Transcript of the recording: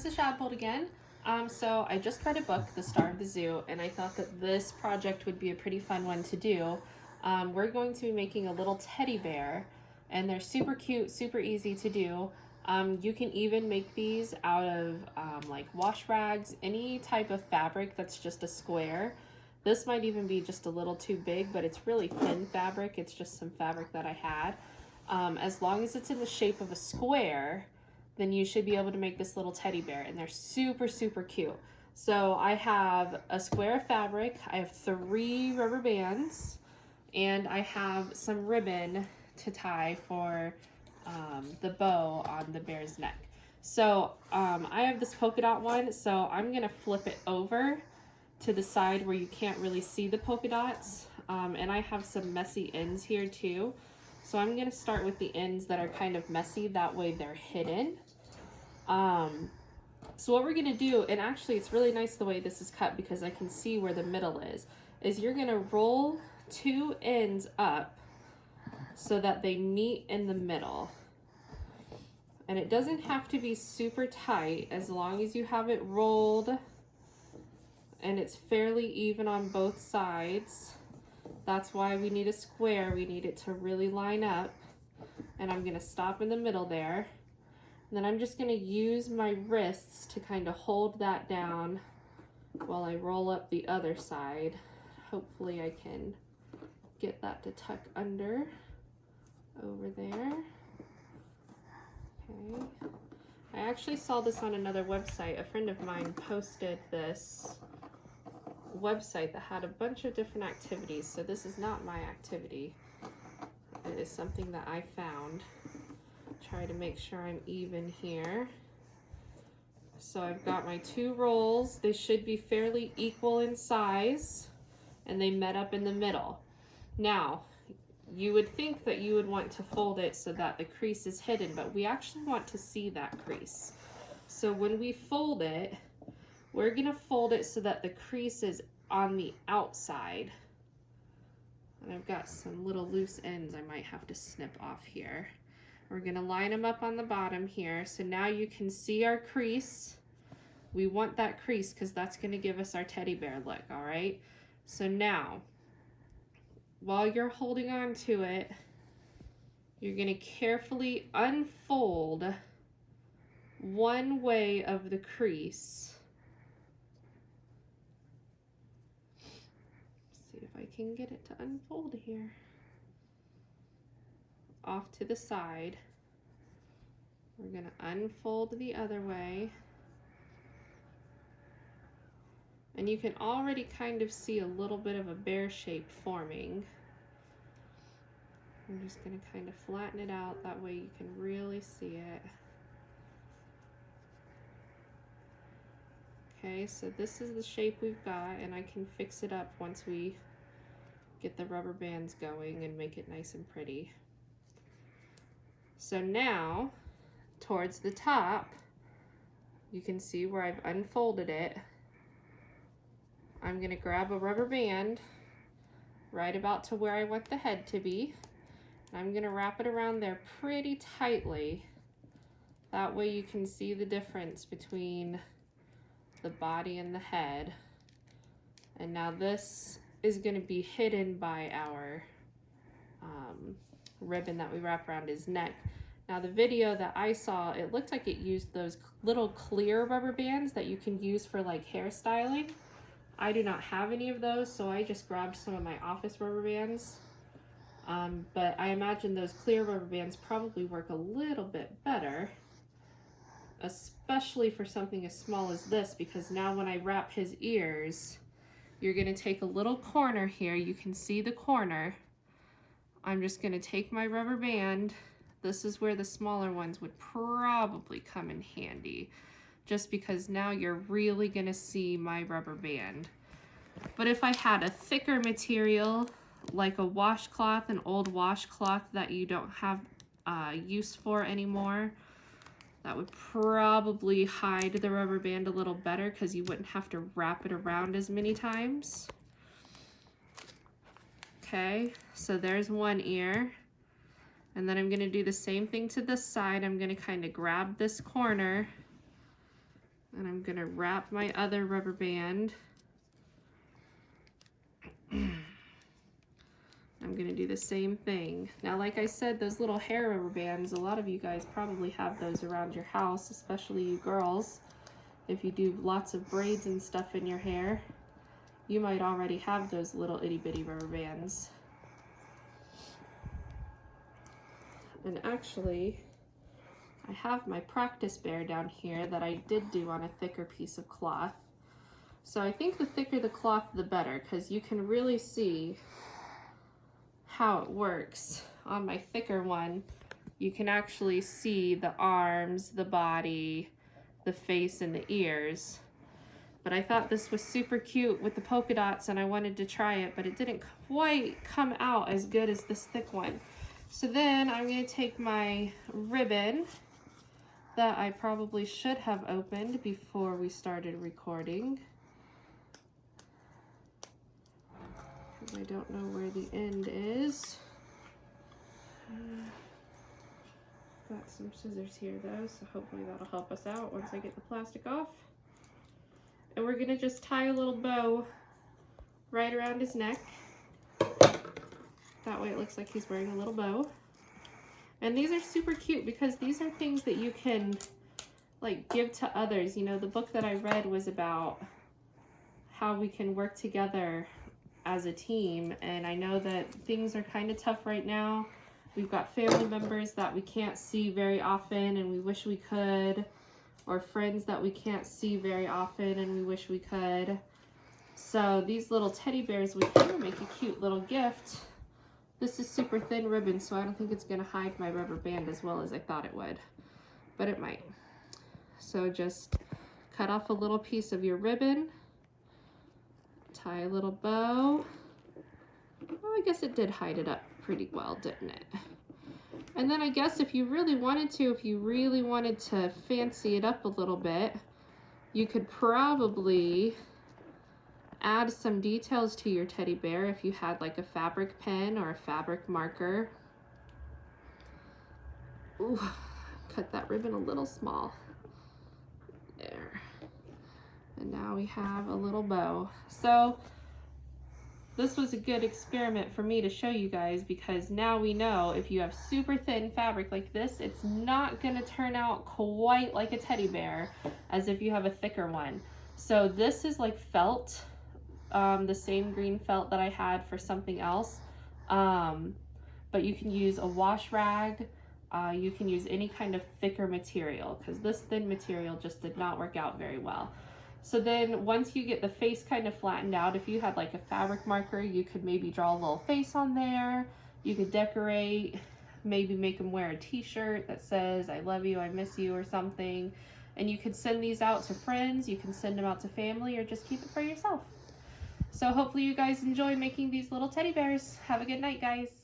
this is Shadbolt again. So I just read a book, The Star of the Zoo, and I thought that this project would be a pretty fun one to do. We're going to be making a little teddy bear, and they're super cute, super easy to do. You can even make these out of like wash rags, any type of fabric that's just a square. This might even be just a little too big, but it's really thin fabric. It's just some fabric that I had. As long as it's in the shape of a square, then you should be able to make this little teddy bear, and they're super, super cute. So I have a square of fabric, I have 3 rubber bands, and I have some ribbon to tie for the bow on the bear's neck. So I have this polka dot one, so I'm gonna flip it over to the side where you can't really see the polka dots. And I have some messy ends here too. So I'm gonna start with the ends that are kind of messy, that way they're hidden. So what we're gonna do, and actually it's really nice the way this is cut because I can see where the middle is you're gonna roll 2 ends up so that they meet in the middle. And it doesn't have to be super tight as long as you have it rolled and it's fairly even on both sides. That's why we need a square. We need it to really line up. And I'm gonna stop in the middle there. And then I'm just gonna use my wrists to kind of hold that down while I roll up the other side. Hopefully I can get that to tuck under over there. Okay. I actually saw this on another website. A friend of mine posted this website that had a bunch of different activities. So this is not my activity. It is something that I found. Try to make sure I'm even here. So I've got my 2 rolls. They should be fairly equal in size, and they met up in the middle. Now, you would think that you would want to fold it so that the crease is hidden, but we actually want to see that crease. So when we fold it, we're gonna fold it so that the crease is on the outside. And I've got some little loose ends I might have to snip off here. We're gonna line them up on the bottom here. So now you can see our crease. We want that crease because that's gonna give us our teddy bear look, all right? So now, while you're holding on to it, you're gonna carefully unfold one way of the crease. See if I can get it to unfold here. Off to the side. We're gonna unfold the other way. And you can already kind of see a little bit of a bear shape forming. I'm just gonna kind of flatten it out, that way you can really see it. Okay, so this is the shape we've got, and I can fix it up once we get the rubber bands going and make it nice and pretty. So now, towards the top, you can see where I've unfolded it. I'm gonna grab a rubber band right about to where I want the head to be. I'm gonna wrap it around there pretty tightly. That way you can see the difference between the body and the head. And now this is gonna be hidden by our ribbon that we wrap around his neck. Now the video that I saw, it looked like it used those little clear rubber bands that you can use for like hairstyling. I do not have any of those, so I just grabbed some of my office rubber bands. But I imagine those clear rubber bands probably work a little bit better, especially for something as small as this, because now when I wrap his ears, you're gonna take a little corner here. You can see the corner. I'm just gonna take my rubber band. This is where the smaller ones would probably come in handy, just because now you're really gonna see my rubber band. But if I had a thicker material, like a washcloth, an old washcloth that you don't have use for anymore, that would probably hide the rubber band a little better because you wouldn't have to wrap it around as many times. Okay, so there's one ear. And then I'm gonna do the same thing to this side. I'm gonna kind of grab this corner And I'm gonna wrap my other rubber band. I'm gonna do the same thing. Now, like I said, those little hair rubber bands, a lot of you guys probably have those around your house, especially you girls. If you do lots of braids and stuff in your hair, you might already have those little itty bitty rubber bands. And actually, I have my practice bear down here that I did do on a thicker piece of cloth. So I think the thicker the cloth, the better, because you can really see how it works. On my thicker one, you can actually see the arms, the body, the face, and the ears. But I thought this was super cute with the polka dots and I wanted to try it, but it didn't quite come out as good as this thick one. So then I'm going to take my ribbon that I probably should have opened before we started recording, because I don't know where the end is. Got some scissors here though, so hopefully that'll help us out once I get the plastic off. And we're gonna just tie a little bow right around his neck. That way it looks like he's wearing a little bow. And these are super cute because these are things that you can like give to others. You know, the book that I read was about how we can work together as a team. And I know that things are kind of tough right now. We've got family members that we can't see very often and we wish we could, or friends that we can't see very often and we wish we could. So these little teddy bears, we can make a cute little gift. This is super thin ribbon, so I don't think it's gonna hide my rubber band as well as I thought it would, but it might. So just cut off a little piece of your ribbon, tie a little bow. Well, I guess it did hide it up pretty well, didn't it? And then I guess if you really wanted to fancy it up a little bit, you could probably add some details to your teddy bear if you had like a fabric pen or a fabric marker. Ooh, cut that ribbon a little small. There. And now we have a little bow. So this was a good experiment for me to show you guys, because now we know if you have super thin fabric like this, it's not gonna turn out quite like a teddy bear as if you have a thicker one. So this is like felt, the same green felt that I had for something else. But you can use a wash rag, you can use any kind of thicker material, because this thin material just did not work out very well. So then once you get the face kind of flattened out, if you had like a fabric marker, you could maybe draw a little face on there. You could decorate, maybe make them wear a t-shirt that says, "I love you, I miss you," or something. And you could send these out to friends, you can send them out to family, or just keep it for yourself. So hopefully you guys enjoy making these little teddy bears. Have a good night, guys.